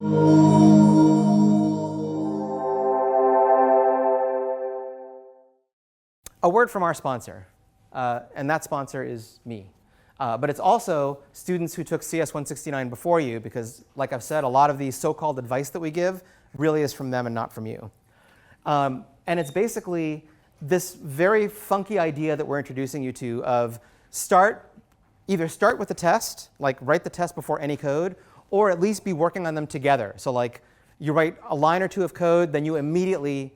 A word from our sponsor, and that sponsor is me. But it's also students who took CS 169 before you, because like I've said, a lot of the so-called advice that we give really is from them and not from you. And it's basically this very funky idea that we're introducing you to of either start with the test, like write the test before any code, or at least be working on them together. So like you write a line or two of code, then you immediately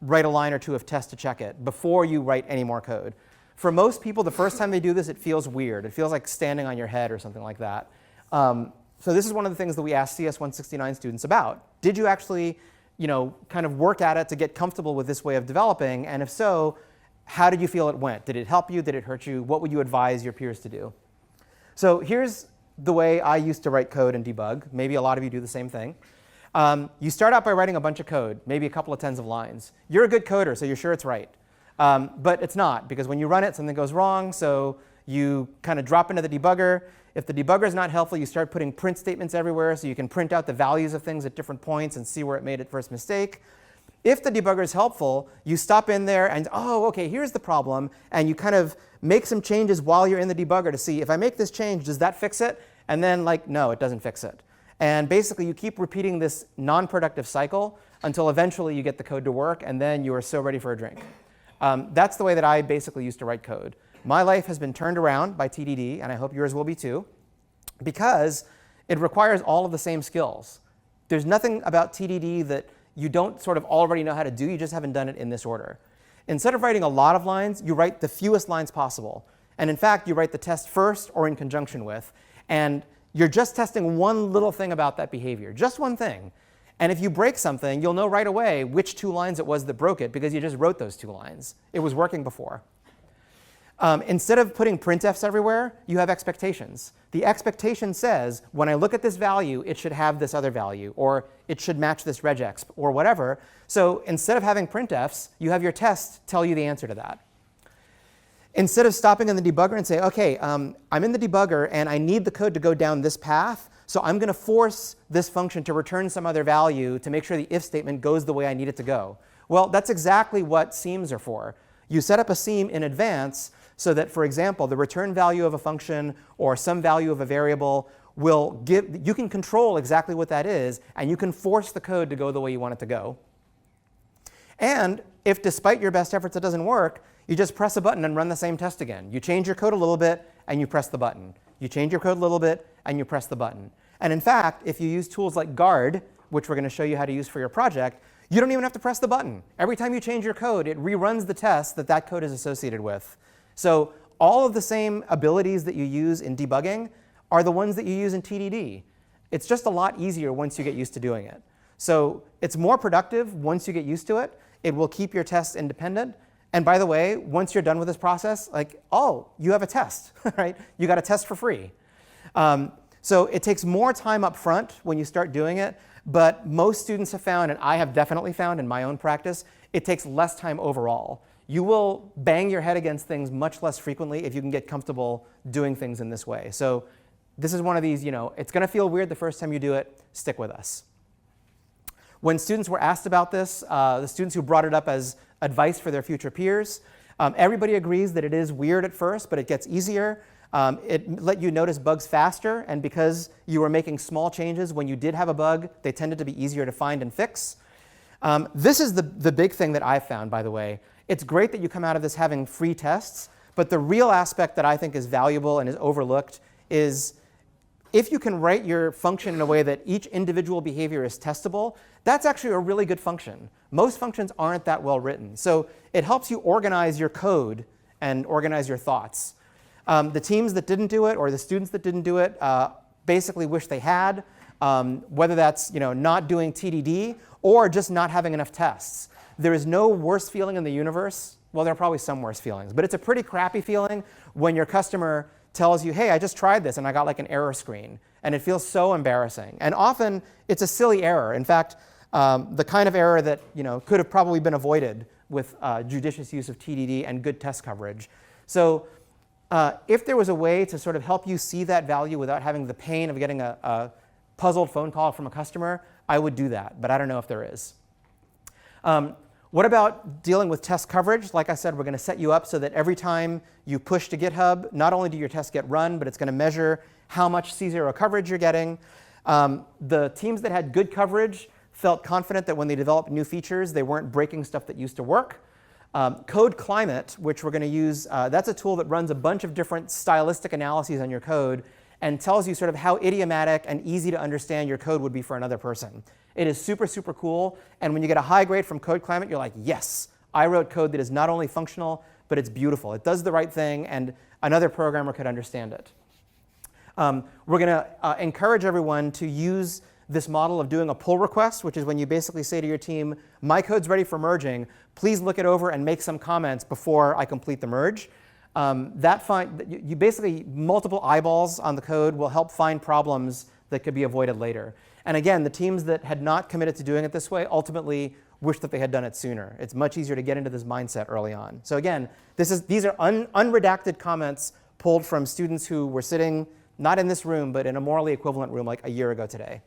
write a line or two of test to check it before you write any more code. For most people, the first time they do this, it feels weird. It feels like standing on your head or something like that. So this is one of the things that we asked CS 169 students about. Did you actually kind of work at it to get comfortable with this way of developing? And if so, how did you feel it went? Did it help you? Did it hurt you? What would you advise your peers to do? So here's the way I used to write code and debug. Maybe a lot of you do the same thing. You start out by writing a bunch of code, maybe a couple of tens of lines. You're a good coder, so you're sure it's right. But it's not, because when you run it, something goes wrong. So you kind of drop into the debugger. If the debugger is not helpful, you start putting print statements everywhere so you can print out the values of things at different points and see where it made its first mistake. If the debugger is helpful, you stop in there and, oh, OK, here's the problem. And you kind of make some changes while you're in the debugger to see, if I make this change, does that fix it? And then, like, no, it doesn't fix it. And basically, you keep repeating this non-productive cycle until eventually you get the code to work, and then you are so ready for a drink. That's the way that I basically used to write code. My life has been turned around by TDD, and I hope yours will be too, because it requires all of the same skills. There's nothing about TDD that you don't sort of already know how to do. You just haven't done it in this order. Instead of writing a lot of lines, you write the fewest lines possible. And in fact, you write the test first or in conjunction with. And you're just testing one little thing about that behavior, just one thing. And if you break something, you'll know right away which 2 lines it was that broke it, because you just wrote those 2 lines. It was working before. Instead of putting printfs everywhere, you have expectations. The expectation says, when I look at this value, it should have this other value, or it should match this regex, or whatever. So instead of having printfs, you have your test tell you the answer to that. Instead of stopping in the debugger and say, OK, I'm in the debugger, and I need the code to go down this path, so I'm going to force this function to return some other value to make sure the if statement goes the way I need it to go. Well, that's exactly what seams are for. You set up a seam in advance so that, for example, the return value of a function or some value of a variable will give, you can control exactly what that is, and you can force the code to go the way you want it to go. And if, despite your best efforts, it doesn't work, you just press a button and run the same test again. You change your code a little bit, and you press the button. You change your code a little bit, and you press the button. And in fact, if you use tools like guard, which we're going to show you how to use for your project, you don't even have to press the button. Every time you change your code, it reruns the test that that code is associated with. So all of the same abilities that you use in debugging are the ones that you use in TDD. It's just a lot easier once you get used to doing it. So it's more productive once you get used to it. It will keep your tests independent. And by the way, once you're done with this process, like, oh, you have a test, right? You got a test for free. So it takes more time up front when you start doing it. But most students have found, and I have definitely found in my own practice, it takes less time overall. You will bang your head against things much less frequently if you can get comfortable doing things in this way. So this is one of these, it's going to feel weird the first time you do it. Stick with us. When students were asked about this, the students who brought it up as advice for their future peers, everybody agrees that it is weird at first, but it gets easier. It let you notice bugs faster, and because you were making small changes when you did have a bug, they tended to be easier to find and fix. This is the big thing that I've found, by the way. It's great that you come out of this having free tests, but the real aspect that I think is valuable and is overlooked is if you can write your function in a way that each individual behavior is testable, that's actually a really good function. Most functions aren't that well written. So it helps you organize your code and organize your thoughts. The teams that didn't do it or the students that didn't do it basically wish they had, whether that's not doing TDD or just not having enough tests. There is no worse feeling in the universe. Well, there are probably some worse feelings, but it's a pretty crappy feeling when your customer tells you, hey, I just tried this and I got like an error screen. And it feels so embarrassing. And often it's a silly error. In fact, the kind of error that could have probably been avoided with judicious use of TDD and good test coverage. So if there was a way to sort of help you see that value without having the pain of getting a puzzled phone call from a customer, I would do that, but I don't know if there is. What about dealing with test coverage? Like I said, we're going to set you up so that every time you push to GitHub, not only do your tests get run, but it's going to measure how much C0 coverage you're getting. The teams that had good coverage felt confident that when they developed new features, they weren't breaking stuff that used to work. Code Climate, which we're going to use, that's a tool that runs a bunch of different stylistic analyses on your code and tells you sort of how idiomatic and easy to understand your code would be for another person. It is super, super cool. And when you get a high grade from Code Climate, you're like, yes, I wrote code that is not only functional, but it's beautiful. It does the right thing, and another programmer could understand it. We're going to encourage everyone to use this model of doing a pull request, which is when you basically say to your team, my code's ready for merging. Please look it over and make some comments before I complete the merge. You basically, multiple eyeballs on the code will help find problems that could be avoided later. And again, the teams that had not committed to doing it this way ultimately wish that they had done it sooner. It's much easier to get into this mindset early on. So again, these are unredacted comments pulled from students who were sitting not in this room, but in a morally equivalent room like a year ago today.